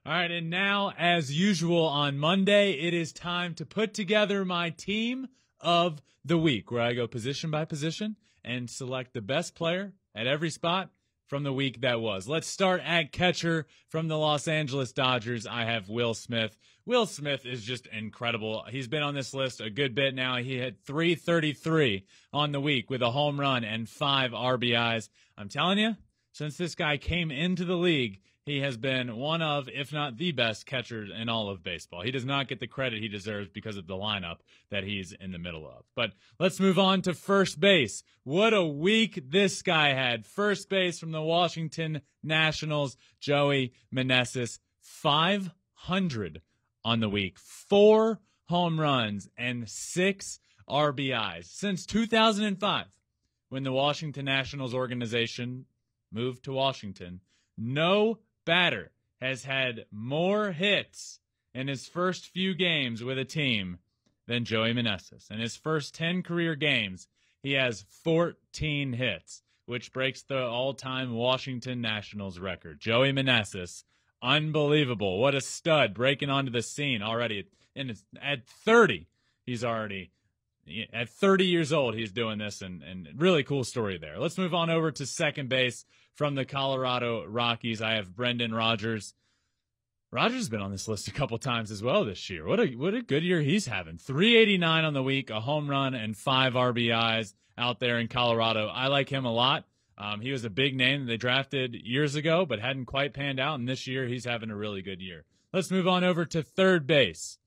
All right, and now, as usual on Monday, it is time to put together my team of the week, where I go position by position and select the best player at every spot from the week that was. Let's start at catcher from the Los Angeles Dodgers. I have Will Smith. Will Smith is just incredible. He's been on this list a good bit now. He hit .333 on the week with a home run and 5 RBIs. I'm telling you, since this guy came into the league, he has been one of, if not the best catcher in all of baseball. He does not get the credit he deserves because of the lineup that he's in the middle of. But let's move on to first base. What a week this guy had. First base from the Washington Nationals, Joey Meneses, 500 on the week, 4 home runs and 6 RBIs. Since 2005, when the Washington Nationals organization moved to Washington, no batter has had more hits in his first few games with a team than Joey Meneses. In his first 10 career games, he has 14 hits, which breaks the all-time Washington Nationals record. Joey Meneses, unbelievable. What a stud, breaking onto the scene already. At 30, he's already... At 30 years old, he's doing this, and really cool story there. Let's move on over to second base from the Colorado Rockies. I have Brendan Rodgers. Rodgers has been on this list a couple times as well this year. What a good year he's having. 389 on the week, a home run, and 5 RBIs out there in Colorado. I like him a lot. He was a big name that they drafted years ago, but hadn't quite panned out, and this year he's having a really good year. Let's move on over to third base.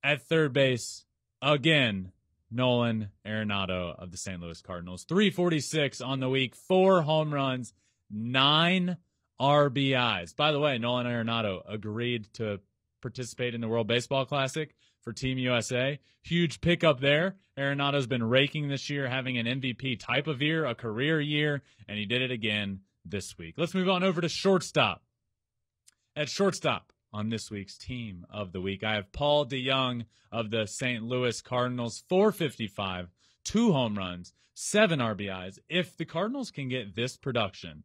At third base, again, Nolan Arenado of the St. Louis Cardinals. 346 on the week, 4 home runs, 9 RBIs. By the way, Nolan Arenado agreed to participate in the World Baseball Classic for Team USA. Huge pickup there. Arenado's been raking this year, having an MVP type of year, a career year, and he did it again this week. Let's move on over to shortstop. At shortstop, on this week's team of the week, I have Paul DeJong of the St. Louis Cardinals, 455, 2 home runs, 7 RBIs. If the Cardinals can get this production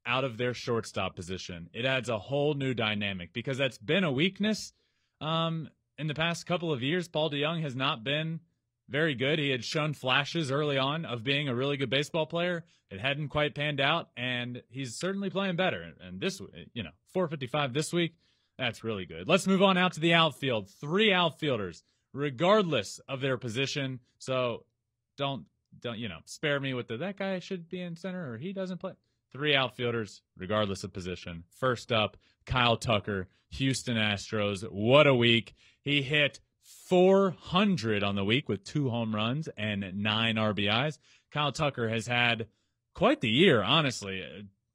out of their shortstop position, it adds a whole new dynamic, because that's been a weakness in the past couple of years. Paul DeJong has not been very good. He had shown flashes early on of being a really good baseball player. It hadn't quite panned out, and he's certainly playing better. And this, 455 this week, that's really good. Let's move on out to the outfield. 3 outfielders, regardless of their position. So don't spare me with that guy should be in center or he doesn't play. 3 outfielders, regardless of position. First up, Kyle Tucker, Houston Astros. What a week. He hit 400 on the week with 2 home runs and 9 RBIs. Kyle Tucker has had quite the year, honestly.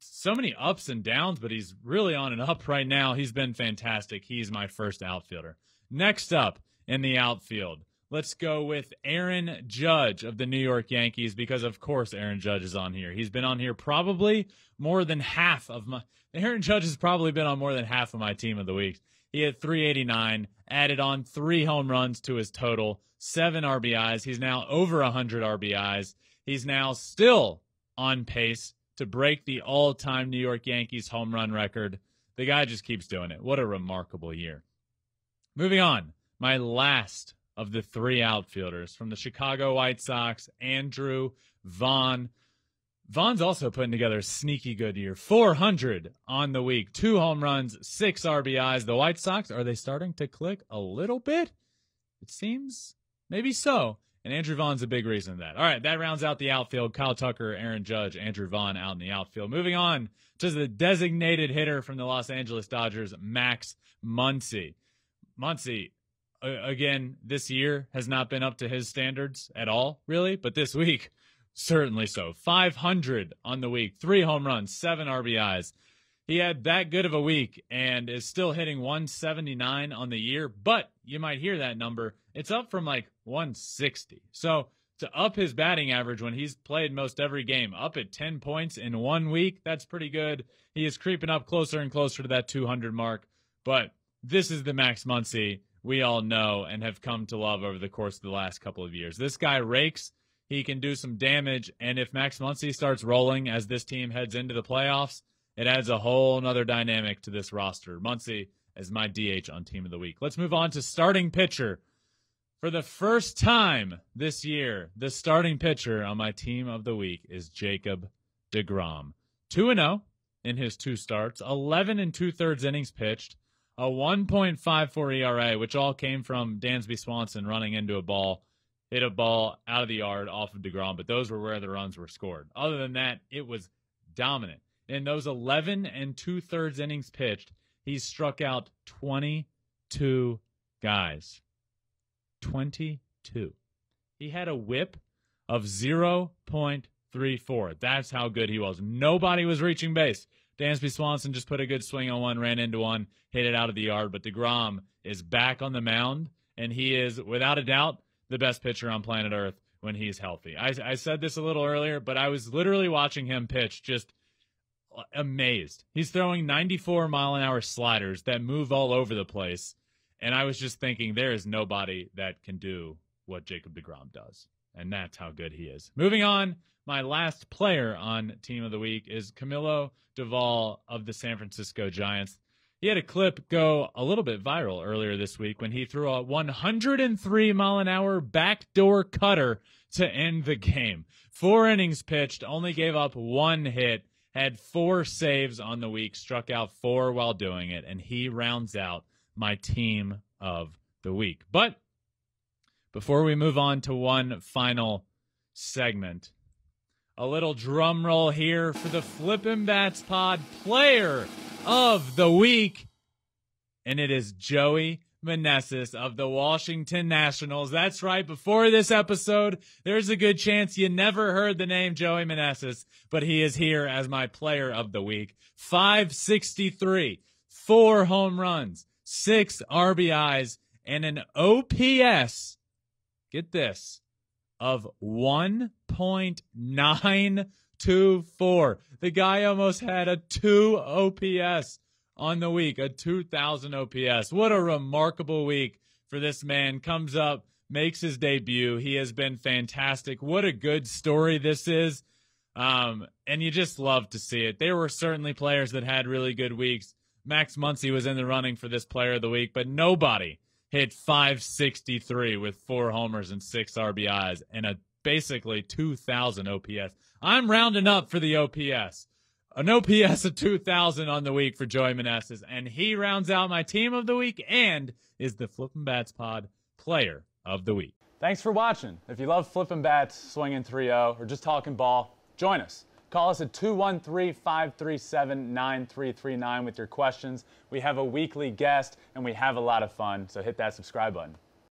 So many ups and downs, but he's really on an up right now. He's been fantastic. He's my first outfielder. Next up in the outfield, let's go with Aaron Judge of the New York Yankees, because, of course, Aaron Judge is on here. He's been on here probably more than half of my... Aaron Judge has probably been on more than half of my team of the week. He had 389, added on 3 home runs to his total, 7 RBIs. He's now over 100 RBIs. He's now still on pace to break the all-time New York Yankees home run record. The guy just keeps doing it. What a remarkable year. Moving on, my last of the 3 outfielders from the Chicago White Sox, Andrew Vaughn. Vaughn's also putting together a sneaky good year. 400 on the week, 2 home runs, 6 RBIs. The White Sox, are they starting to click a little bit? It seems maybe so. And Andrew Vaughn's a big reason of that. All right, that rounds out the outfield. Kyle Tucker, Aaron Judge, Andrew Vaughn out in the outfield. Moving on to the designated hitter from the Los Angeles Dodgers, Max Muncy. Muncy, again, this year has not been up to his standards at all, really. But this week, certainly so. 500 on the week, 3 home runs, 7 RBIs. He had that good of a week and is still hitting 179 on the year, but you might hear that number. It's up from like 160. So to up his batting average when he's played most every game, up at 10 points in 1 week, that's pretty good. He is creeping up closer and closer to that 200 mark, but this is the Max Muncy we all know and have come to love over the course of the last couple of years. This guy rakes. He can do some damage, and if Max Muncy starts rolling as this team heads into the playoffs, It adds a whole nother dynamic to this roster. Muncy is my DH on Team of the Week. Let's move on to starting pitcher. For the first time this year, the starting pitcher on my Team of the Week is Jacob deGrom. 2-0 in his 2 starts, 11 2/3 innings pitched, a 1.54 ERA, which all came from Dansby Swanson running into a ball, hit a ball out of the yard off of deGrom, but those were where the runs were scored. Other than that, it was dominant. In those 11 2/3 innings pitched, he struck out 22 guys. 22. He had a whip of 0.34. That's how good he was. Nobody was reaching base. Dansby Swanson just put a good swing on one, ran into one, hit it out of the yard. But deGrom is back on the mound, and he is, without a doubt, the best pitcher on planet Earth when he's healthy. I said this a little earlier, but I was literally watching him pitch just amazed. He's throwing 94-mile-an-hour sliders that move all over the place. And I was just thinking, there is nobody that can do what Jacob deGrom does. And that's how good he is. Moving on, my last player on Team of the Week is Camilo Doval of the San Francisco Giants. He had a clip go a little bit viral earlier this week when he threw a 103-mile-an-hour backdoor cutter to end the game. 4 innings pitched, only gave up 1 hit, had 4 saves on the week, struck out 4 while doing it, and he rounds out my Team of the Week. But before we move on to one final segment, a little drum roll here for the Flippin Bats Pod Player of the Week, and it is Joey Meneses of the Washington Nationals. That's right. Before this episode, there's a good chance you never heard the name Joey Meneses, but he is here as my Player of the Week. 563, 4 home runs, 6 RBIs, and an OPS, get this, of 1.924. The guy almost had a 2 OPS on the week, a 2,000 OPS. What a remarkable week for this man. Comes up, makes his debut. He has been fantastic. What a good story this is. And you just love to see it. There were certainly players that had really good weeks. Max Muncy was in the running for this Player of the Week, but nobody hit 563 with 4 homers and 6 RBIs and a basically 2,000 OPS. I'm rounding up for the OPS. An OPS of 2,000 on the week for Joey Meneses, and he rounds out my Team of the Week and is the Flippin Bats Pod Player of the Week. Thanks for watching. If you love flipping bats, swinging 3-0, or just talking ball, join us. Call us at 213-537-9339 with your questions. We have a weekly guest, and we have a lot of fun, so hit that subscribe button.